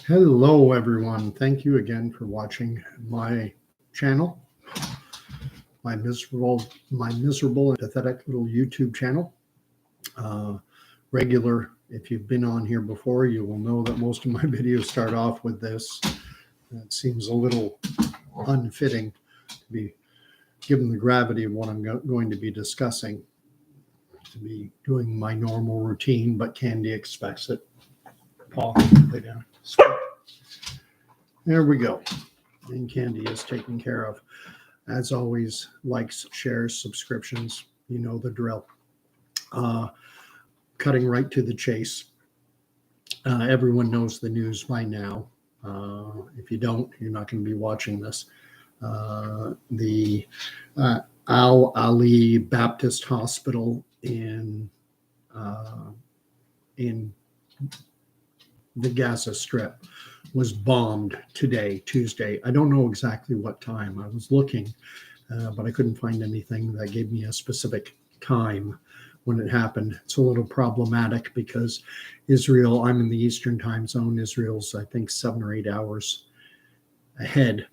Hello, everyone. Thank you again for watching my channel, my miserable and pathetic little YouTube channel. Regular, if you've been on here before, you will know that most of my videos start off with this. It seems a little unfitting to be given the gravity of what I'm going to be discussing, to be doing my normal routine, but Candy expects it. Paul, lay down. There we go. And Candy is taken care of. As always, likes, shares, subscriptions. You know the drill. Cutting right to the chase. Everyone knows the news by now. If you don't, you're not going to be watching this. The Al Ali Baptist Hospital in the Gaza Strip was bombed today, Tuesday. I don't know exactly what time. I was looking, but I couldn't find anything that gave me a specific time when it happened. It's a little problematic because Israel, I'm in the Eastern time zone. Israel's, I think, 7 or 8 hours ahead.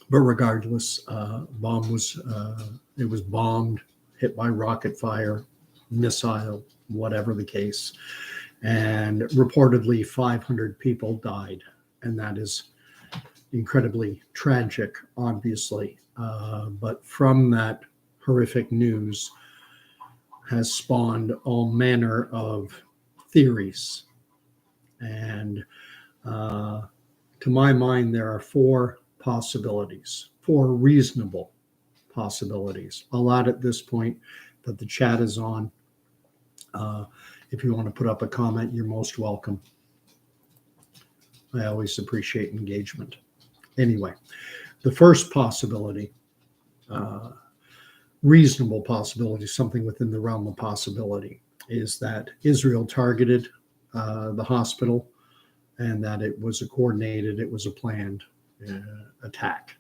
But regardless, it was bombed, hit by rocket fire, missile, whatever the case. And reportedly 500 people died. And that is incredibly tragic, obviously. But from that horrific news has spawned all manner of theories. And to my mind, there are 4 possibilities, 4 reasonable possibilities. I'll add at this point that the chat is on. If you want to put up a comment, you're most welcome. I always appreciate engagement. Anyway, the first possibility, reasonable possibility, something within the realm of possibility, is that Israel targeted the hospital and that it was a coordinated, it was a planned attack.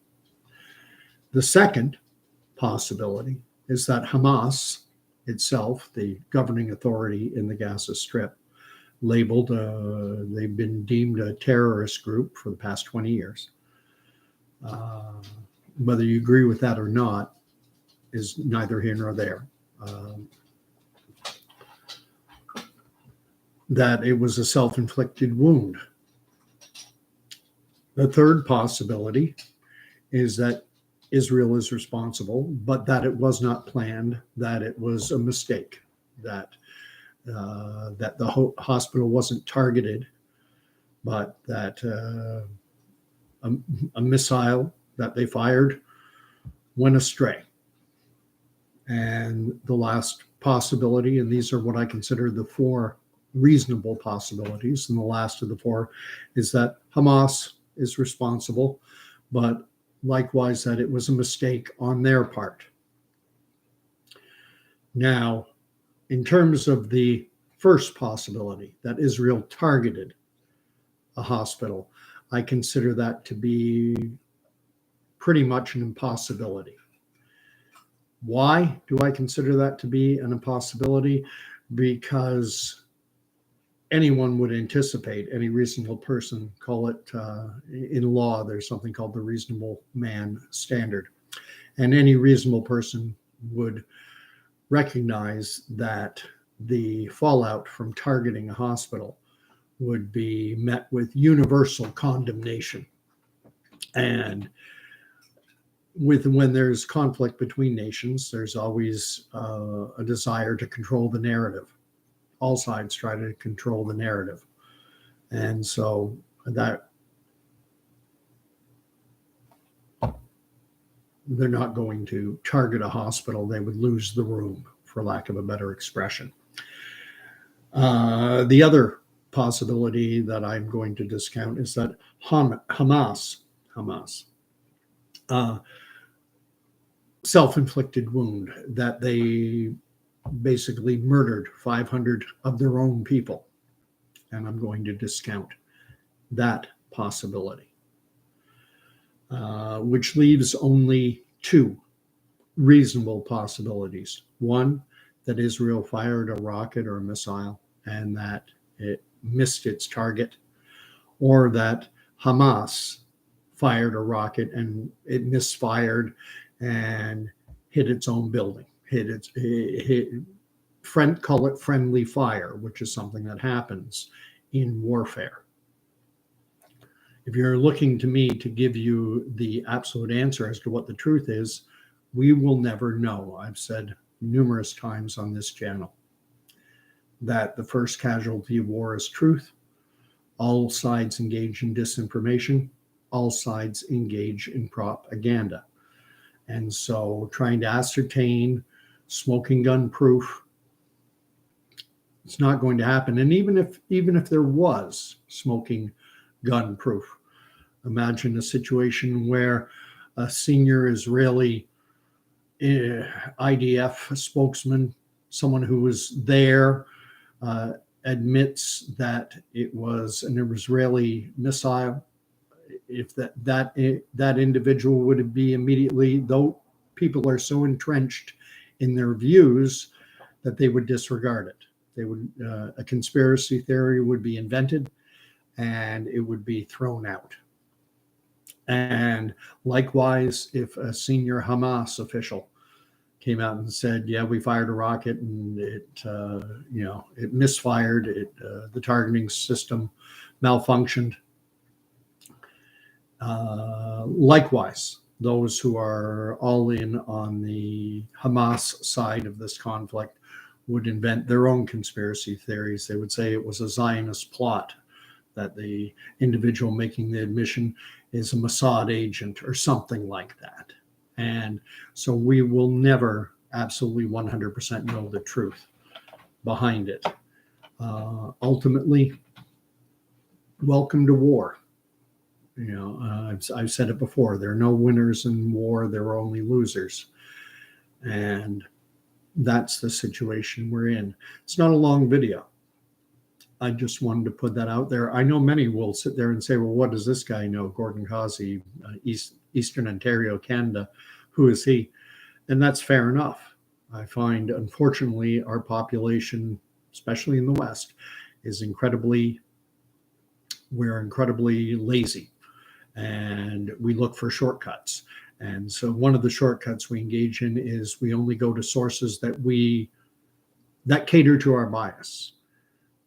The second possibility is that Hamas itself, the governing authority in the Gaza Strip, labeled, they've been deemed a terrorist group for the past 20 years. Whether you agree with that or not is neither here nor there. That it was a self-inflicted wound. The third possibility is that Israel is responsible, but that it was not planned, that it was a mistake, that the hospital wasn't targeted, but that a missile that they fired went astray. And the last possibility, and these are what I consider the 4 reasonable possibilities, and the last of the 4 is that Hamas is responsible, but likewise that it was a mistake on their part. Now, in terms of the first possibility, that Israel targeted a hospital, I consider that to be pretty much an impossibility. Why do I consider that to be an impossibility? Because anyone would anticipate, any reasonable person, call it in law, there's something called the reasonable man standard. And any reasonable person would recognize that the fallout from targeting a hospital would be met with universal condemnation. And when there's conflict between nations, there's always a desire to control the narrative. All sides try to control the narrative. And so that they're not going to target a hospital. They would lose the room, for lack of a better expression. The other possibility that I'm going to discount is that Hamas, self-inflicted wound, that they basically murdered 500 of their own people. And I'm going to discount that possibility, which leaves only 2 reasonable possibilities. One, that Israel fired a rocket or a missile and that it missed its target, or that Hamas fired a rocket and it misfired and hit its own building, call it friendly fire, which is something that happens in warfare. If you're looking to me to give you the absolute answer as to what the truth is, we will never know. I've said numerous times on this channel that the first casualty of war is truth. All sides engage in disinformation. All sides engage in propaganda. And so trying to ascertain smoking gun proof, it's not going to happen. And even if there was smoking gun proof, imagine a situation where a senior Israeli IDF spokesman, someone who was there, admits that it was an Israeli missile. If that individual would be immediately, though people are so entrenched in their views that they would disregard it. They would a conspiracy theory would be invented and it would be thrown out. And likewise, if a senior Hamas official came out and said, "Yeah, we fired a rocket and it misfired. The targeting system malfunctioned." Likewise, those who are all in on the Hamas side of this conflict would invent their own conspiracy theories. They would say it was a Zionist plot, that the individual making the admission is a Mossad agent or something like that. And so we will never absolutely 100% know the truth behind it. Ultimately, welcome to war. I've said it before, there are no winners in war, there are only losers. And that's the situation we're in. It's not a long video. I just wanted to put that out there. I know many will sit there and say, well, what does this guy know? Gordon Causey, Eastern Ontario, Canada. Who is he? And that's fair enough. I find, unfortunately, our population, especially in the West, we're incredibly lazy. And we look for shortcuts. And so one of the shortcuts we engage in is we only go to sources that cater to our bias.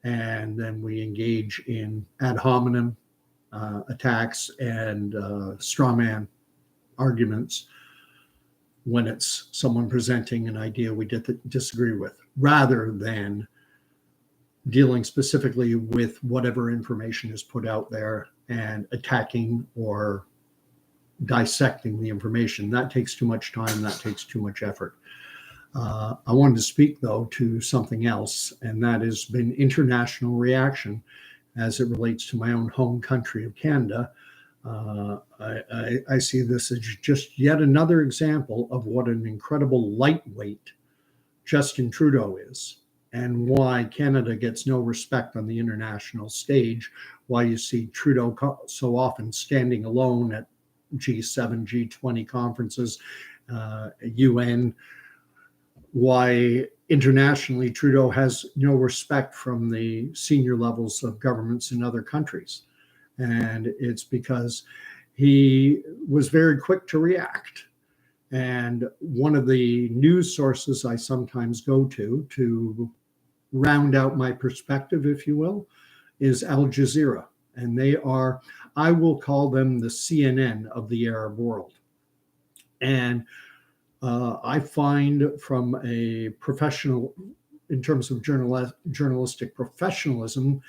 And then we engage in ad hominem attacks and straw man arguments when it's someone presenting an idea we disagree with, rather than dealing specifically with whatever information is put out there and attacking or dissecting the information. That takes too much time. That takes too much effort. I wanted to speak, though, to something else, and that has been international reaction as it relates to my own home country of Canada. I see this as just yet another example of what an incredible lightweight Justin Trudeau is, and why Canada gets no respect on the international stage, why you see Trudeau so often standing alone at G7, G20 conferences, UN, why internationally Trudeau has no respect from the senior levels of governments in other countries. And it's because he was very quick to react. And one of the news sources I sometimes go to round out my perspective, if you will, is Al Jazeera. And they are, I will call them the CNN of the Arab world. And I find from a professional, in terms of journalistic professionalism,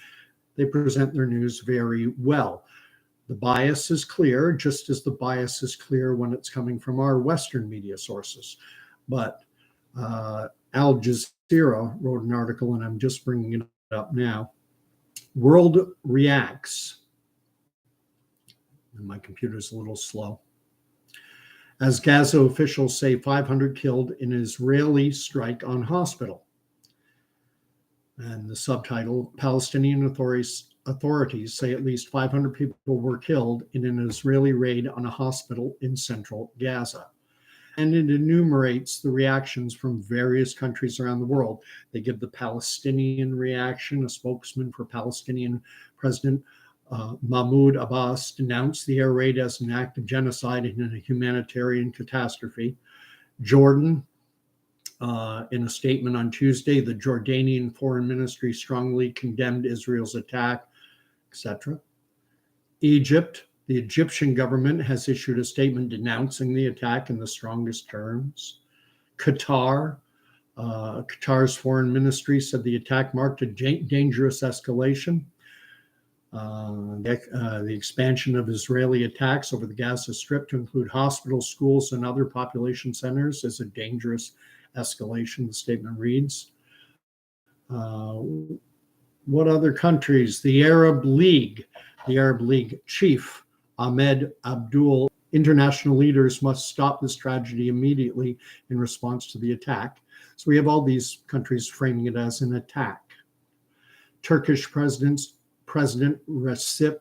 they present their news very well. The bias is clear, just as the bias is clear when it's coming from our Western media sources. But Al Jazeera wrote an article, and I'm just bringing it up now. World reacts, and my computer's a little slow, as Gaza officials say 500 killed in an Israeli strike on hospital. And the subtitle, Palestinian authorities say at least 500 people were killed in an Israeli raid on a hospital in central Gaza. And it enumerates the reactions from various countries around the world. They give the Palestinian reaction. A spokesman for Palestinian President Mahmoud Abbas denounced the air raid as an act of genocide and a humanitarian catastrophe. Jordan, in a statement on Tuesday, the Jordanian Foreign Ministry strongly condemned Israel's attack, etc. Egypt, the Egyptian government has issued a statement denouncing the attack in the strongest terms. Qatar's foreign ministry said the attack marked a dangerous escalation. The expansion of Israeli attacks over the Gaza Strip to include hospitals, schools, and other population centers is a dangerous escalation, the statement reads. What other countries? The Arab League chief, Ahmed Abdul, international leaders must stop this tragedy immediately in response to the attack. So we have all these countries framing it as an attack. Turkish President Recep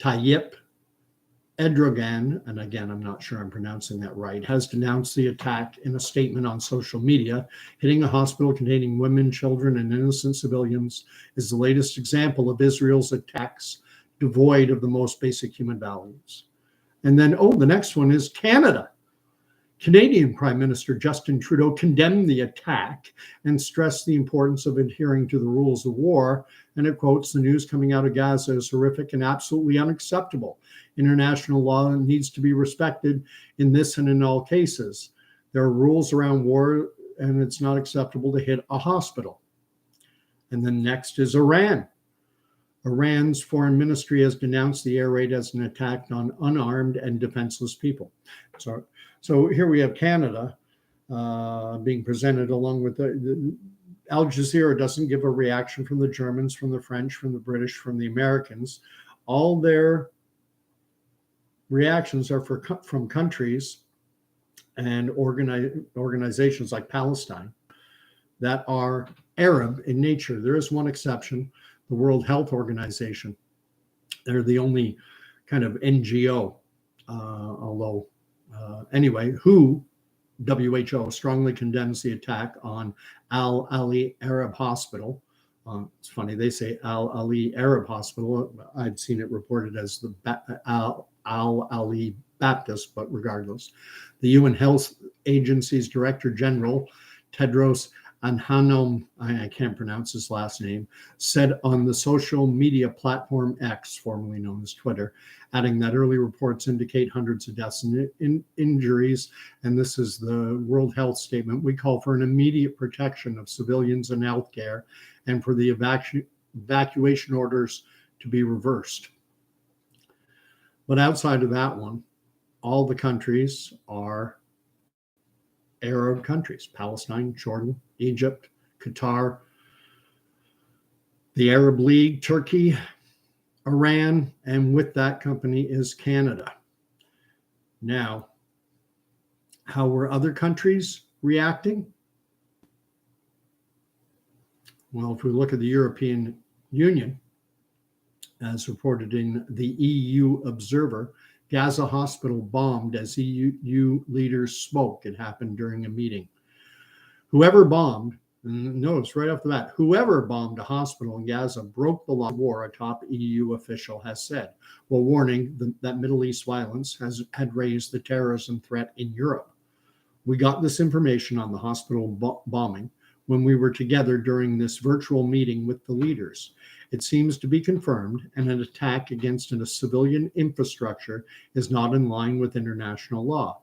Tayyip Erdogan, and again, I'm not sure I'm pronouncing that right, has denounced the attack in a statement on social media. Hitting a hospital containing women, children, and innocent civilians is the latest example of Israel's attacks devoid of the most basic human values. And then, the next one is Canada. Canadian Prime Minister Justin Trudeau condemned the attack and stressed the importance of adhering to the rules of war. And it quotes, "The news coming out of Gaza is horrific and absolutely unacceptable. International law needs to be respected in this and in all cases. There are rules around war, and it's not acceptable to hit a hospital." And then next is Iran. Iran's foreign ministry has denounced the air raid as an attack on unarmed and defenseless people. So here we have Canada being presented along with the Al Jazeera doesn't give a reaction from the Germans, from the French, from the British, from the Americans. All their reactions are from countries and organizations like Palestine that are Arab in nature. There is one exception, the World Health Organization. They're the only kind of NGO, although anyway, WHO strongly condemns the attack on Al Ali Arab Hospital. It's funny, they say Al Ali Arab Hospital. I'd seen it reported as the Al Ali Baptist, but regardless. The UN Health Agency's Director General, Tedros Adhanom, I can't pronounce his last name, said on the social media platform X, formerly known as Twitter, adding that early reports indicate hundreds of deaths and injuries. And this is the World Health Statement. We call for an immediate protection of civilians and healthcare and for the evacuation orders to be reversed. But outside of that one, all the countries are Arab countries: Palestine, Jordan, Egypt, Qatar, the Arab League, Turkey, Iran, and with that company is Canada. Now, how were other countries reacting? Well, if we look at the European Union, as reported in the EU Observer, Gaza hospital bombed as EU leaders spoke. It happened during a meeting. Whoever bombed, notice right off the bat, whoever bombed a hospital in Gaza broke the law of war, a top EU official has said, while warning that Middle East violence had raised the terrorism threat in Europe. We got this information on the hospital bombing when we were together during this virtual meeting with the leaders. It seems to be confirmed, and an attack against a civilian infrastructure is not in line with international law.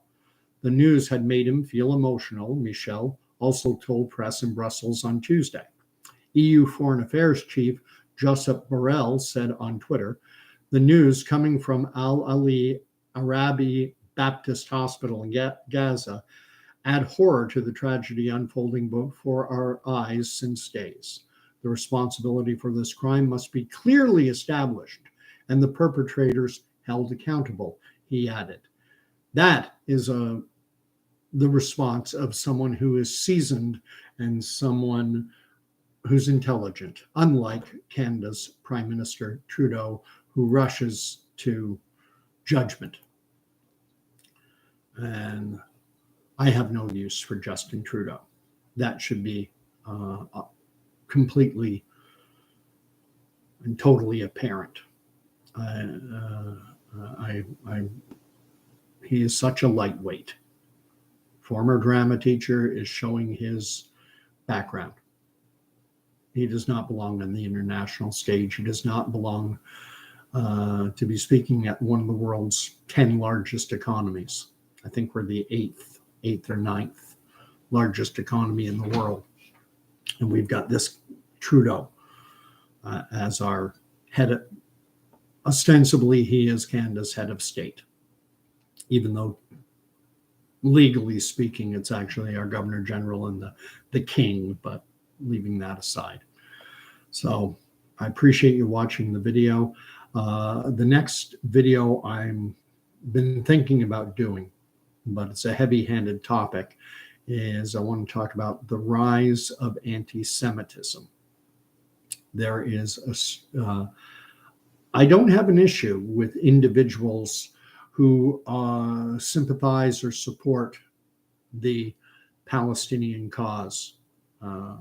The news had made him feel emotional, Michel also told press in Brussels on Tuesday. EU Foreign Affairs Chief Josep Borrell said on Twitter, "The news coming from Al Ali Arabi Baptist Hospital in Gaza add horror to the tragedy unfolding before our eyes since days. The responsibility for this crime must be clearly established and the perpetrators held accountable," he added. That is the response of someone who is seasoned and someone who's intelligent, unlike Canada's Prime Minister Trudeau, who rushes to judgment. And I have no use for Justin Trudeau. That should be completely and totally apparent. He is such a lightweight. Former drama teacher is showing his background. He does not belong on the international stage. He does not belong to be speaking at one of the world's 10 largest economies. I think we're the eighth or ninth largest economy in the world. And we've got this Trudeau as our head. Ostensibly, he is Canada's head of state, even though legally speaking, it's actually our Governor General and the King, but leaving that aside. So I appreciate you watching the video. The next video I'm been thinking about doing, but it's a heavy-handed topic, is I want to talk about the rise of anti-Semitism. There is I don't have an issue with individuals who sympathize or support the Palestinian cause or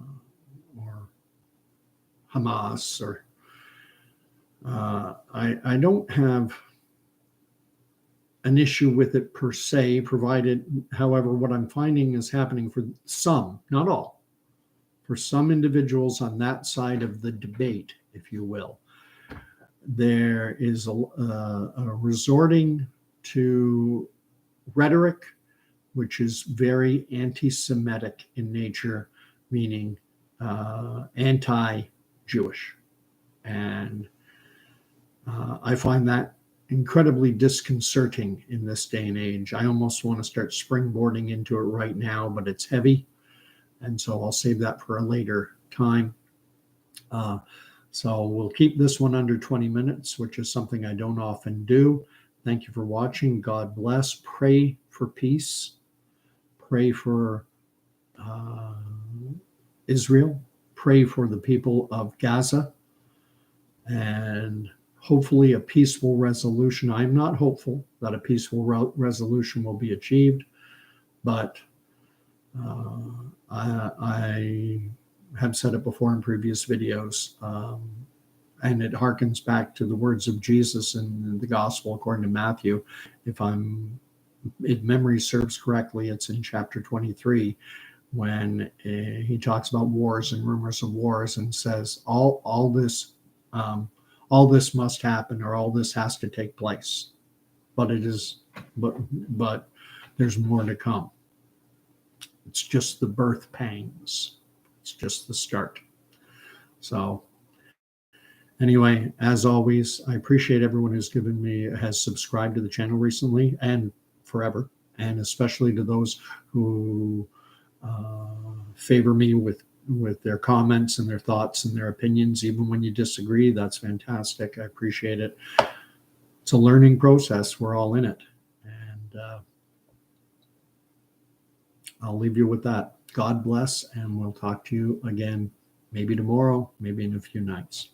Hamas, or I don't have an issue with it per se, provided, however, what I'm finding is happening for some, not all, for some individuals on that side of the debate, if you will, there is a resorting to rhetoric which is very anti-Semitic in nature, meaning anti-Jewish. And I find that incredibly disconcerting in this day and age. I almost want to start springboarding into it right now, but it's heavy. And so I'll save that for a later time. So we'll keep this one under 20 minutes, which is something I don't often do. Thank you for watching. God bless. Pray for peace. Pray for Israel. Pray for the people of Gaza. And hopefully a peaceful resolution. I'm not hopeful that a peaceful resolution will be achieved, but I have said it before in previous videos, and it harkens back to the words of Jesus in the gospel according to Matthew. If memory serves correctly, it's in chapter 23, when he talks about wars and rumors of wars and says all this must happen, or all this has to take place, but there's more to come. It's just the birth pangs. It's just the start. So anyway, as always, I appreciate everyone has subscribed to the channel recently and forever, and especially to those who favor me with their comments and their thoughts and their opinions, even when you disagree. That's fantastic. I appreciate it. It's a learning process. We're all in it. And I'll leave you with that. God bless, and we'll talk to you again, maybe tomorrow, maybe in a few nights.